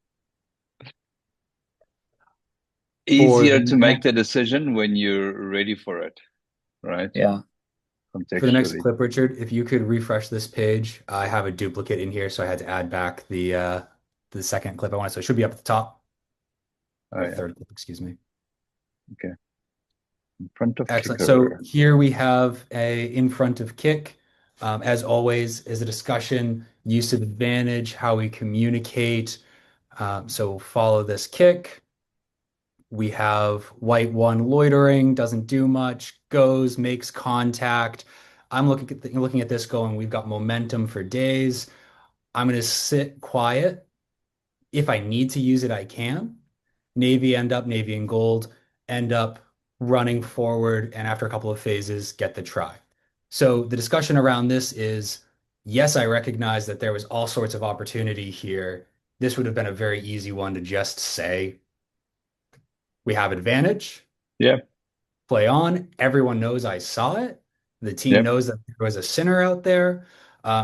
Easier the to make next, the decision when you're ready for it, right? Yeah. for the next Contextually. clip, Richard, if you could refresh this page, I have a duplicate in here, so I had to add back the second clip I wanted. So it should be up at the top, Oh, or yeah. third clip, excuse me. Okay. In front of Excellent. So kicker. here we have a in front of kick. As always, is a discussion, use of advantage, how we communicate. So follow this kick. We have white one loitering, doesn't do much, goes, makes contact. I'm looking at this going, we've got momentum for days. I'm going to sit quiet. If I need to use it, I can. Navy and gold end up running forward, and after a couple of phases, get the try. So the discussion around this is, yes, I recognize that there was all sorts of opportunity here. This would have been a very easy one to just say, we have advantage. Yep. Play on. Everyone knows I saw it. The team Yep. knows that there was a sinner out there.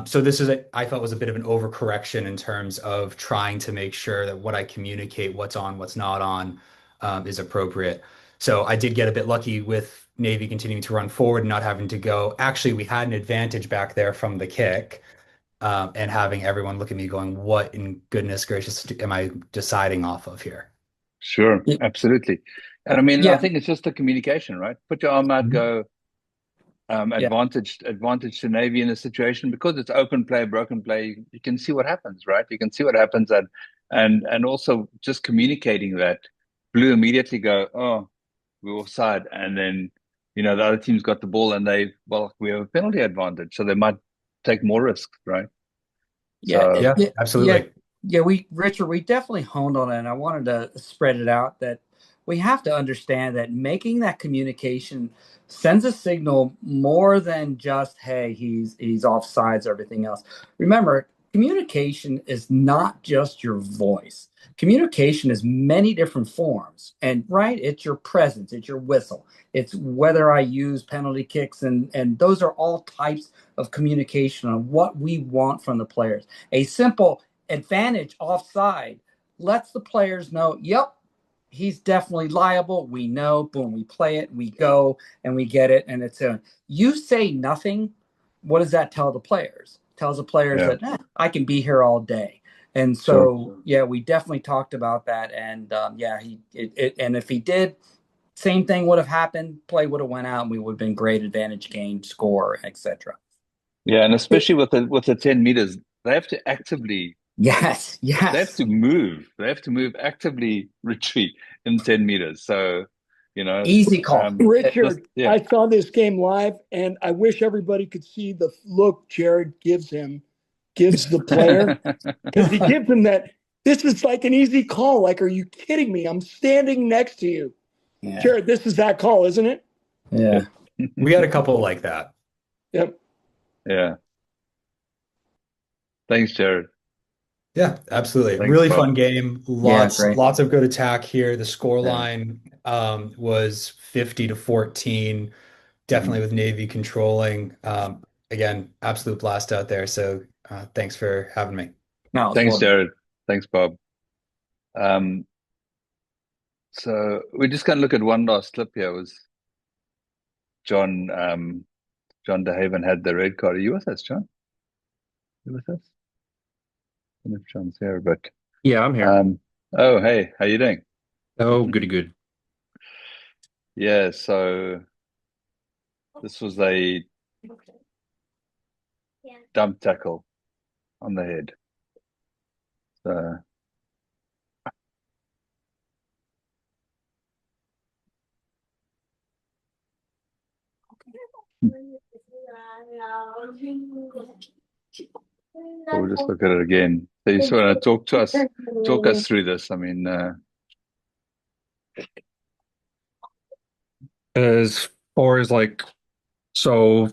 So this is I felt was a bit of an overcorrection in terms of trying to make sure that what I communicate, what's on, what's not on, is appropriate. So I did get a bit lucky with Navy continuing to run forward and not having to go. Actually, we had an advantage back there from the kick, and having everyone look at me going, "What in goodness gracious am I deciding off of here?" Sure. Absolutely. And I mean, I Yeah. think it's just the communication, right? Put your arm out, go. Yeah. Advantage to Navy in a situation because it's open play, broken play. You can see what happens, right? You can see what happens, and also just communicating that. Blue immediately go, oh, we're offside, and then the other team's got the ball, and we have a penalty advantage, so they might take more risks, right? Yeah, So Yeah, yeah, absolutely. yeah. Richard, we definitely honed on it, and I wanted to spread it out that we have to understand that making that communication sends a signal more than just, hey, he's offsides, everything else. Remember, communication is not just your voice. Communication is many different forms, and right, it's your presence, it's your whistle, it's whether I use penalty kicks, and those are all types of communication on what we want from the players. A simple advantage offside lets the players know, yep, he's definitely liable. We know, boom, we play it, we go, and we get it, and it's a. You say nothing. What does that tell the players? Tells the players yeah, that I can be here all day. And sure. so, yeah, we definitely talked about that. And yeah, and if he did, same thing would have happened. Play would have went out, and we would have been great advantage game, score, etc. Yeah, and especially with the 10 meters, they have to actively. Yes, They have yes. to move. They have to move actively retreat in 10 meters. So, Easy call. Richard, yeah. I saw this game live, and I wish everybody could see the look Jared gives the player, because he gives him that. This is like an easy call. Like, are you kidding me? I'm standing next to you. Yeah. Jared, this is that call, isn't it? Yeah. We had a couple like that. Yep. Yeah. Thanks, Jared. Yeah, absolutely. Thanks, Really Bob. fun game. Yeah, great. Lots of good attack here. The scoreline was 50-14, definitely with Navy controlling. Again, absolute blast out there. So thanks for having me. No, Thanks, Jared. Thanks, Bob. So we're just going to look at one last clip here. It was John DeHaven had the red card. Are you with us, John? You with us? I don't know if John's here, but Yeah, I'm here. oh, hey, how you doing? Oh, goody good. Yeah, so this was a dump tackle on the head. So So we'll just look at it again. So you just want to talk us through this. I mean, As far as like, so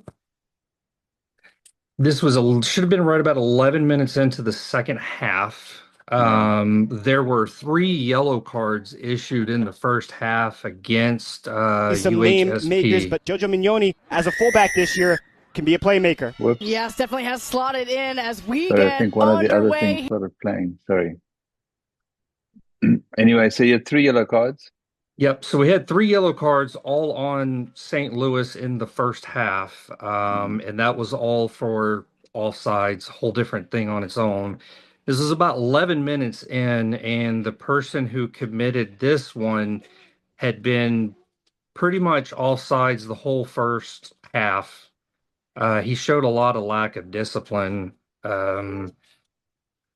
this was should have been right about 11 minutes into the second half. There were 3 yellow cards issued in the first half against Some name UHSP. makers, but Jojo Mignoni, as a fullback this year, can be a playmaker. Whoops. Yes, definitely has slotted in as we Sorry, I get think one of the other underway. things started playing. Sorry. Anyway, so you had 3 yellow cards. Yep. So we had 3 yellow cards all on St. Louis in the first half. And that was all for offsides, whole different thing on its own. This is about 11 minutes in, and the person who committed this one had been pretty much offsides the whole first half. He showed a lot of lack of discipline.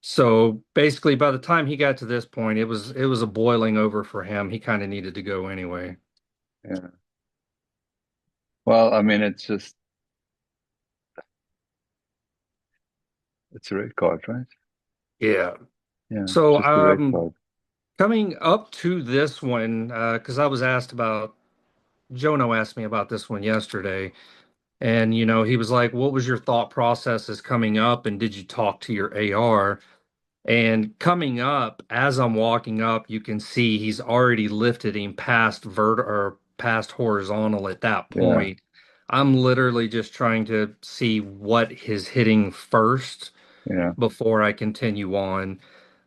So basically, by the time he got to this point, it was a boiling over for him. He kind of needed to go anyway. Yeah. Well, I mean, it's a red card, right? Yeah. Yeah, So just a red card. coming up to this one, because I was asked about, Jono asked me about this one yesterday, and he was like, "What was your thought processes coming up, and did you talk to your AR?" And coming up, as I'm walking up, you can see he's already lifted him past or past horizontal at that Yeah. point. I'm literally just trying to see what is hitting first Yeah. before I continue on.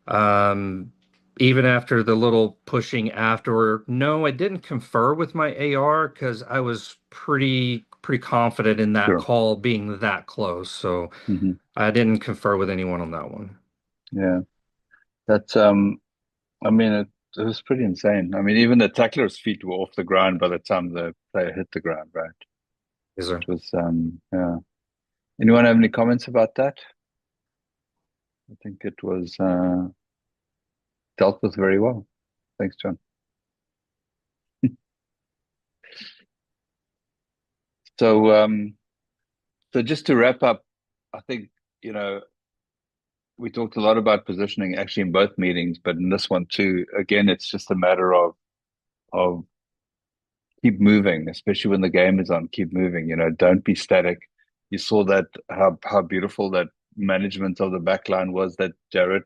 Um, Even after the little pushing after, no, I didn't confer with my AR because I was pretty confident in that Sure. call being that close. So I didn't confer with anyone on that one. Yeah. That's I mean, it was pretty insane. I mean, even the tackler's feet were off the ground by the time the player hit the ground, right? Yes, sir. It was yeah. Anyone have any comments about that? I think it was dealt with very well. Thanks, John. So just to wrap up, I think, we talked a lot about positioning actually in both meetings, but in this one too, again, it's just a matter of keep moving, especially when the game is on, keep moving, don't be static. You saw that how beautiful that management of the back line was, that Jared,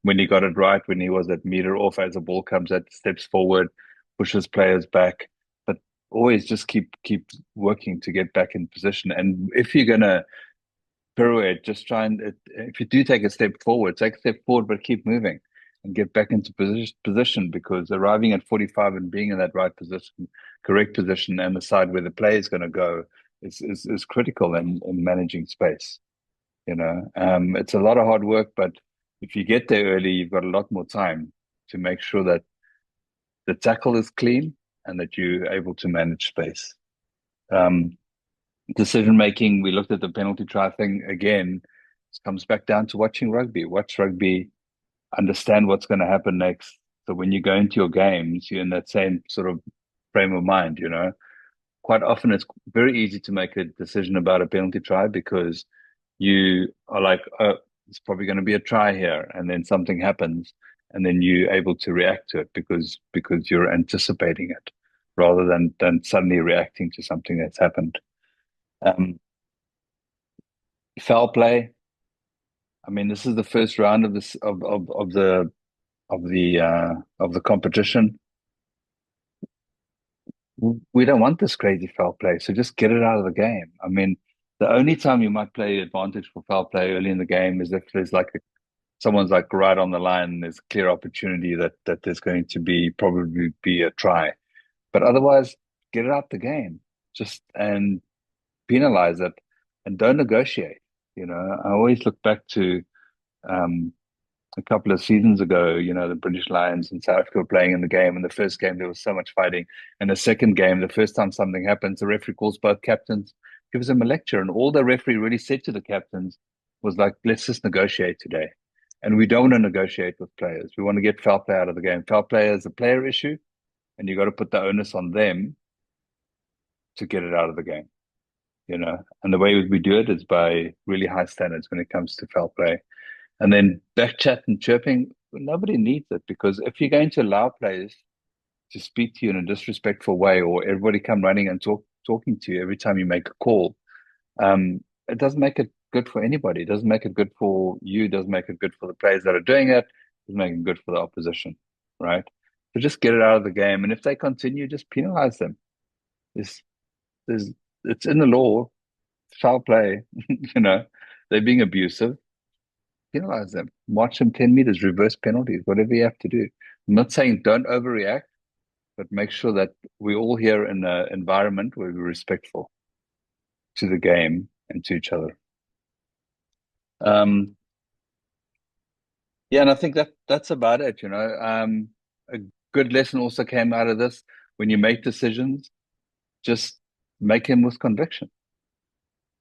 when he got it right, when he was at meter off as the ball comes at, steps forward, pushes players back, but always just keep working to get back in position. And if you're gonna pirouette, just try and, if you do take a step forward, but keep moving and get back into position, because arriving at 45 and being in that right position, correct position, and the side where the play is going to go is critical in managing space. It's a lot of hard work, but if you get there early, you've got a lot more time to make sure that the tackle is clean and that you're able to manage space. Decision making, we looked at the penalty try thing again. It comes back down to watching rugby. Watch rugby, understand what's going to happen next. So when you go into your games, you're in that same sort of frame of mind. Quite often it's very easy to make a decision about a penalty try because you are like, oh, it's probably going to be a try here, and then something happens, and then you're able to react to it because you're anticipating it rather than suddenly reacting to something that's happened. Foul play. I mean, this is the first round of this of the competition. We don't want this crazy foul play, so just get it out of the game. I mean, the only time you might play advantage for foul play early in the game is if there's like someone's like right on the line and there's a clear opportunity that there's going to probably be a try. But otherwise, get it out the game. And penalize it and don't negotiate. I always look back to a couple of seasons ago, the British Lions and South Africa were playing in the game. In the first game, there was so much fighting. And the second game, the first time something happens, the referee calls both captains, gives them a lecture. And all the referee really said to the captains was like, let's just negotiate today. And we don't want to negotiate with players. We want to get foul play out of the game. Foul play is a player issue, and you got to put the onus on them to get it out of the game, you know. And the way we do it is by really high standards when it comes to foul play. And then back chat and chirping, nobody needs it, because if you're going to allow players to speak to you in a disrespectful way, or everybody come running and talking to you every time you make a call, it doesn't make it good for anybody. It doesn't make it good for you. It doesn't make it good for the players that are doing it. It doesn't make it good for the opposition, right? So just get it out of the game. And if they continue, just penalize them. There's, it's in the law, foul play, you know, they're being abusive, penalize them. March them 10 meters, reverse penalties, whatever you have to do. I'm not saying don't overreact, but make sure that we're all here in an environment where we're respectful to the game and to each other. Yeah, and I think that's about it, you know. A good lesson also came out of this. When you make decisions, just make them with conviction.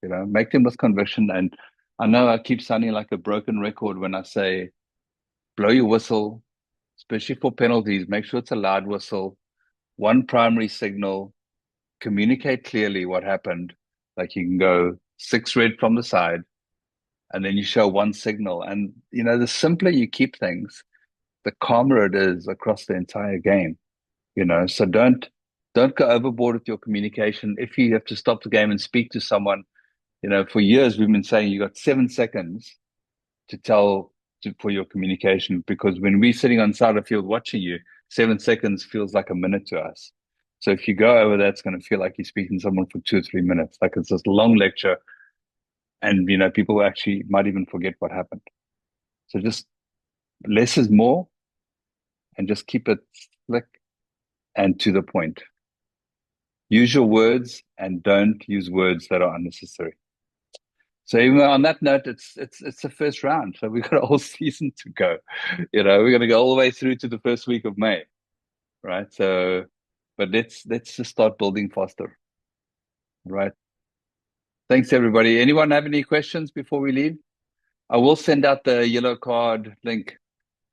You know, make them with conviction. And I know I keep sounding like a broken record when I say blow your whistle, especially for penalties. Make sure it's a loud whistle, one primary signal, communicate clearly what happened. Like you can go 6 red from the side, and then you show one signal. And, you know, the simpler you keep things, the calmer it is across the entire game, you know. So don't go overboard with your communication. If you have to stop the game and speak to someone, you know, for years we've been saying you got 7 seconds for your communication, because when we're sitting on side of the field watching you, 7 seconds feels like a minute to us. So if you go over that, it's going to feel like you're speaking to someone for 2 or 3 minutes, like it's this long lecture, and, you know, people actually might even forget what happened. So just less is more, and just keep it slick and to the point. Use your words and don't use words that are unnecessary. So even on that note, it's the first round. So we've got a whole season to go. You know, we're going to go all the way through to the first week of May, right? So, but let's just start building faster, right? Thanks, everybody. Anyone have any questions before we leave? I will send out the yellow card link,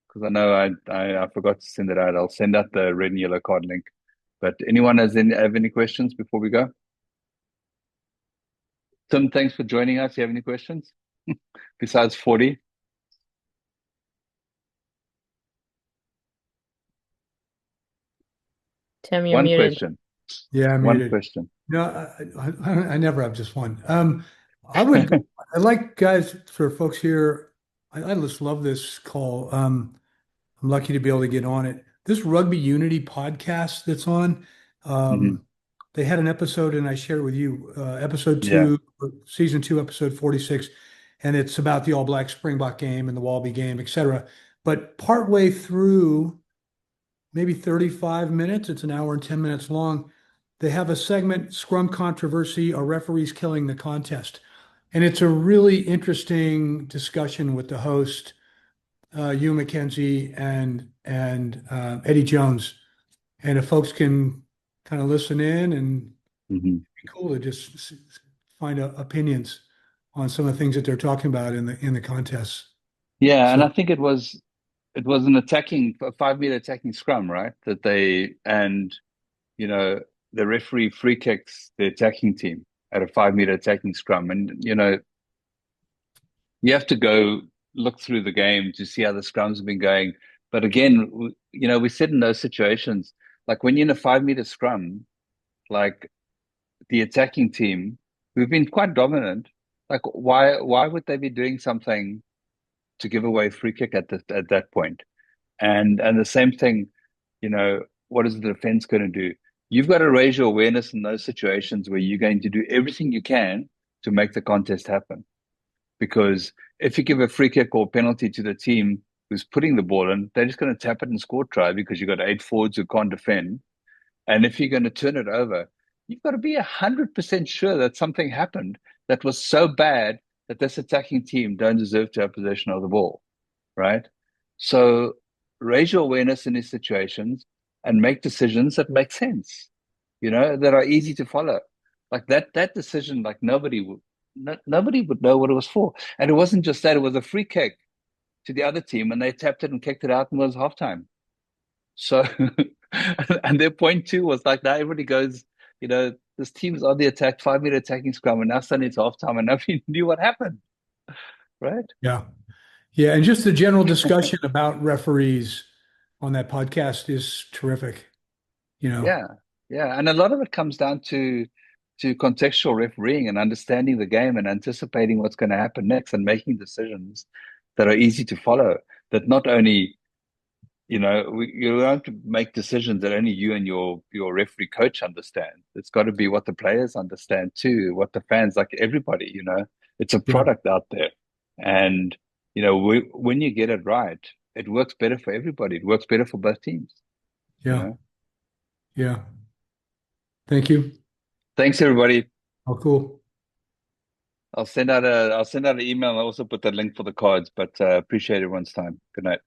because I know I forgot to send it out. I'll send out the red and yellow card link. But anyone have any questions before we go? Tim, thanks for joining us. You have any questions besides 40? Tim, you're One muted. question. Yeah, I'm One muted. question. No, I never have just one. I like guys, for folks here, I just love this call. I'm lucky to be able to get on it. This Rugby Unity podcast that's on, they had an episode, and I shared it with you, episode Yeah. 2, season 2, episode 46, and it's about the All Black Springbok game and the Wallaby game, etc. But partway through, maybe 35 minutes, it's an hour and 10 minutes long, they have a segment, Scrum Controversy, Are Referees Killing the Contest? And it's a really interesting discussion with the host, Hugh McKenzie and Eddie Jones. And if folks can kind of listen in, and it'd be cool to just find opinions on some of the things that they're talking about in the contests. Yeah, and I think it was a 5-meter attacking scrum, right? And you know, the referee free kicks the attacking team at a 5-meter attacking scrum. And, you know, you have to go look through the game to see how the scrums have been going. But again, you know, we said in those situations, like when you're in a 5-meter scrum, like the attacking team, who've been quite dominant, like why would they be doing something to give away free kick at that point? And the same thing, you know, what is the defense going to do? You've got to raise your awareness in those situations where you're going to do everything you can to make the contest happen. Because if you give a free kick or penalty to the team who's putting the ball in, they're just going to tap it and score try, because you've got 8 forwards who can't defend. And if you're going to turn it over, you've got to be 100% sure that something happened that was so bad that this attacking team don't deserve to have possession of the ball, right? So raise your awareness in these situations and make decisions that make sense, you know, that are easy to follow. Like that decision, like nobody would know what it was for. And it wasn't just that, it was a free kick to the other team, and they tapped it and kicked it out, and it was halftime. So, and their point too was like, now everybody goes this team is on the attack, 5 minute attacking scrum, and now suddenly it's halftime, and nobody knew what happened, right? Yeah. Yeah. And just the general discussion about referees on that podcast is terrific. Yeah, and a lot of it comes down to contextual refereeing and understanding the game and anticipating what's going to happen next and making decisions that are easy to follow. That not only you don't have to make decisions that only you and your referee coach understand. It's got to be what the players understand too, what the fans, like everybody. It's a Yeah. product out there, and when you get it right, it works better for everybody. It works better for both teams. Yeah. Yeah. Thank you. Thanks, everybody. Oh, cool. I'll send out an email and I'll also put the link for the cards, but appreciate everyone's time. Good night.